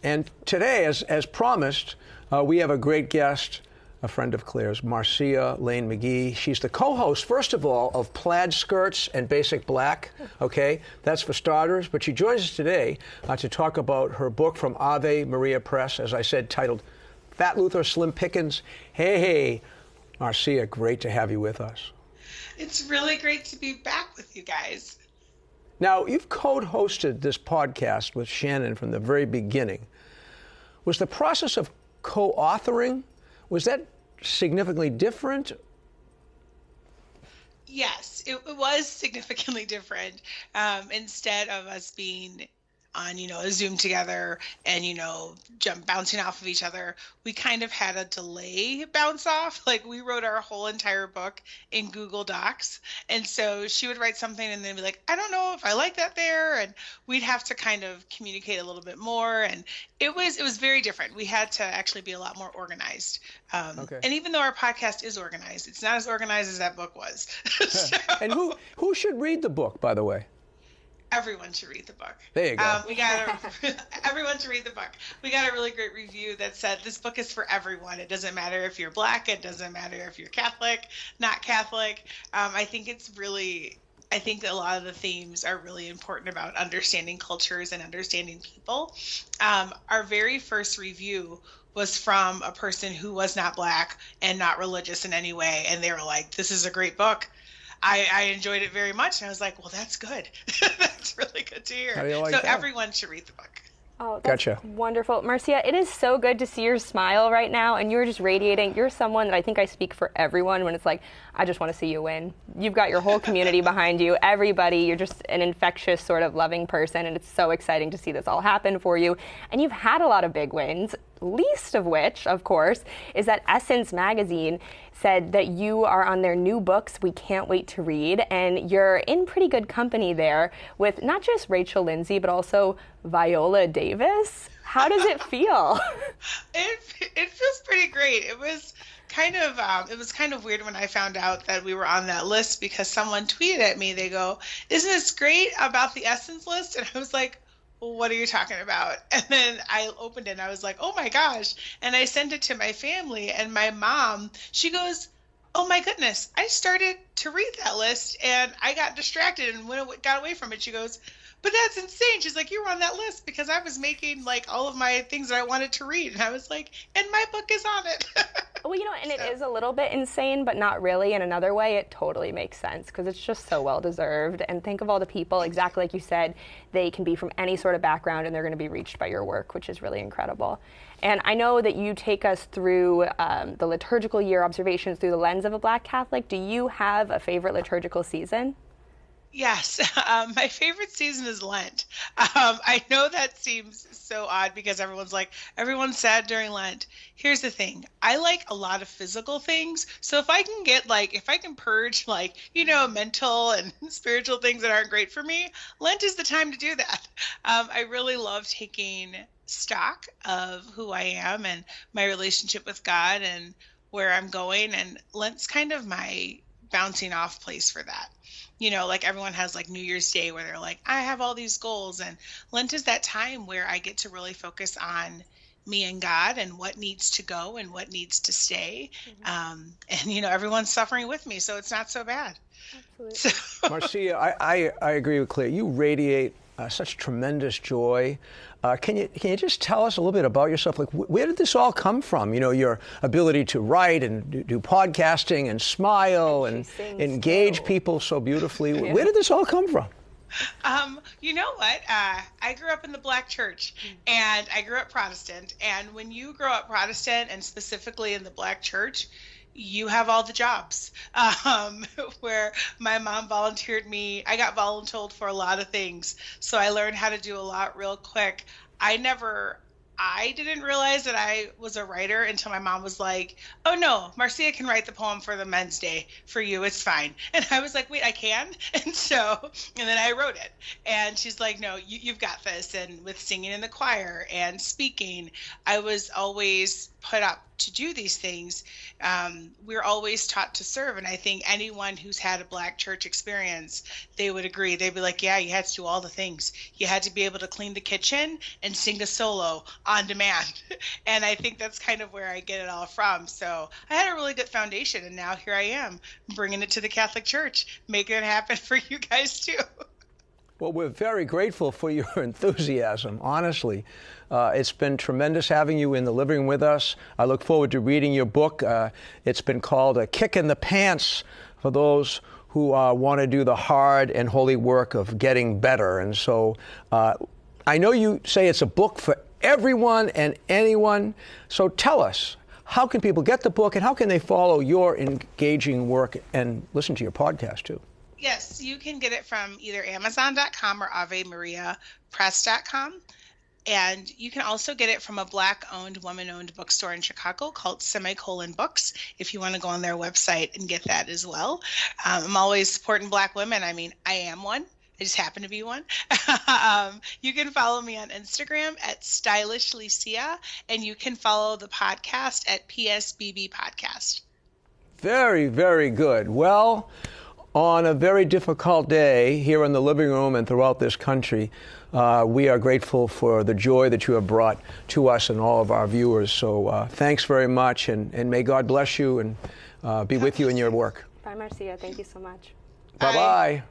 And today, as promised, we have a great guest, a friend of Claire's, Marcia Lane-McGee. She's the co-host, first of all, of Plaid Skirts and Basic Black. Okay, that's for starters. But she joins us today to talk about her book from Ave Maria Press, as I said, titled Fat Luther, Slim Pickens. Hey, Marcia, great to have you with us. It's really great to be back with you guys. Now, you've co-hosted this podcast with Shannon from the very beginning. Was the process of co-authoring, was that significantly different? Yes, it was significantly different. Instead of us being on, a Zoom together and, bouncing off of each other, we kind of had a delay bounce off. Like, we wrote our whole entire book in Google Docs. And so she would write something and then be like, I don't know if I like that there. And we'd have to kind of communicate a little bit more. And it was very different. We had to actually be a lot more organized. Okay. And even though our podcast is organized, it's not as organized as that book was. So, and who should read the book, by the way? Everyone should read the book. There you go. Everyone should read the book. We got a really great review that said this book is for everyone. It doesn't matter if you're Black. It doesn't matter if you're Catholic, not Catholic. I think that a lot of the themes are really important about understanding cultures and understanding people. Our very first review was from a person who was not Black and not religious in any way. And they were like, this is a great book. I enjoyed it very much. And I was like, well, that's good. That's really good to hear. How do you like that? Everyone should read the book. Oh, that's Gotcha. Wonderful. Marcia, it is so good to see your smile right now, and you're just radiating. You're someone that I think I speak for everyone when it's like, I just want to see you win. You've got your whole community behind you, everybody. You're just an infectious, sort of loving person, and it's so exciting to see this all happen for you. And you've had a lot of big wins, least of which, of course, is that Essence magazine said that you are on their new books we can't wait to read, and you're in pretty good company there with not just Rachel Lindsay, but also Viola Davis. How does it feel? It feels pretty great. It was kind of weird when I found out that we were on that list, because someone tweeted at me. They go, "Isn't this great about the Essence list?" And I was like, well, what are you talking about? And then I opened it and I was like, oh my gosh. And I sent it to my family, and my mom, she goes, oh my goodness, I started to read that list and I got distracted and got away from it. She goes, but that's insane. She's like, you were on that list because I was making like all of my things that I wanted to read. And I was like, and my book is on it. Well, and it is a little bit insane, but not really. In another way, it totally makes sense because it's just so well-deserved. And think of all the people, exactly like you said, they can be from any sort of background and they're going to be reached by your work, which is really incredible. And I know that you take us through the liturgical year observations through the lens of a Black Catholic. Do you have a favorite liturgical season? Yes, my favorite season is Lent. I know that seems so odd because everyone's sad during Lent. Here's the thing. I like a lot of physical things. So if I can purge mental and spiritual things that aren't great for me, Lent is the time to do that. I really love taking stock of who I am and my relationship with God and where I'm going. And Lent's kind of my bouncing off place for that. Everyone has New Year's Day where they're like, I have all these goals. And Lent is that time where I get to really focus on me and God and what needs to go and what needs to stay. Mm-hmm. And everyone's suffering with me, so it's not so bad. Absolutely. Marcia, I agree with Claire. You radiate such tremendous joy. Can you just tell us a little bit about yourself? Where did this all come from? your ability to write and do podcasting and smile and engage people so beautifully. Yeah. Where did this all come from? You know what? I grew up in the Black church, and I grew up Protestant. And when you grow up Protestant, and specifically in the Black church, you have all the jobs. Where my mom volunteered me, I got voluntold for a lot of things. So I learned how to do a lot real quick. I didn't realize that I was a writer until my mom was like, oh no, Marcia can write the poem for the Men's Day for you. It's fine. And I was like, wait, I can? And then I wrote it. And she's like, no, you've got this. And with singing in the choir and speaking, I was always put up to do these things, we're always taught to serve. And I think anyone who's had a Black church experience, they would agree. They'd be like, yeah, you had to do all the things. You had to be able to clean the kitchen and sing a solo on demand. And I think that's kind of where I get it all from. So I had a really good foundation, and now here I am bringing it to the Catholic Church, making it happen for you guys too. Well, we're very grateful for your enthusiasm, honestly. It's been tremendous having you in the living room with us. I look forward to reading your book. It's been called A Kick in the Pants for those who want to do the hard and holy work of getting better. And so I know you say it's a book for everyone and anyone. So tell us, how can people get the book, and how can they follow your engaging work and listen to your podcast too? Yes, you can get it from either Amazon.com or AveMariaPress.com. And you can also get it from a Black-owned, woman-owned bookstore in Chicago called Semicolon Books, if you want to go on their website and get that as well. I'm always supporting Black women. I mean, I am one. I just happen to be one. You can follow me on Instagram at StylishLycia, and you can follow the podcast at PSBB Podcast. Very, very good. Well, on a very difficult day here in the living room and throughout this country, we are grateful for the joy that you have brought to us and all of our viewers. So thanks very much, and may God bless you and be with you in your work. Bye, Marcia. Thank you so much. Bye-bye.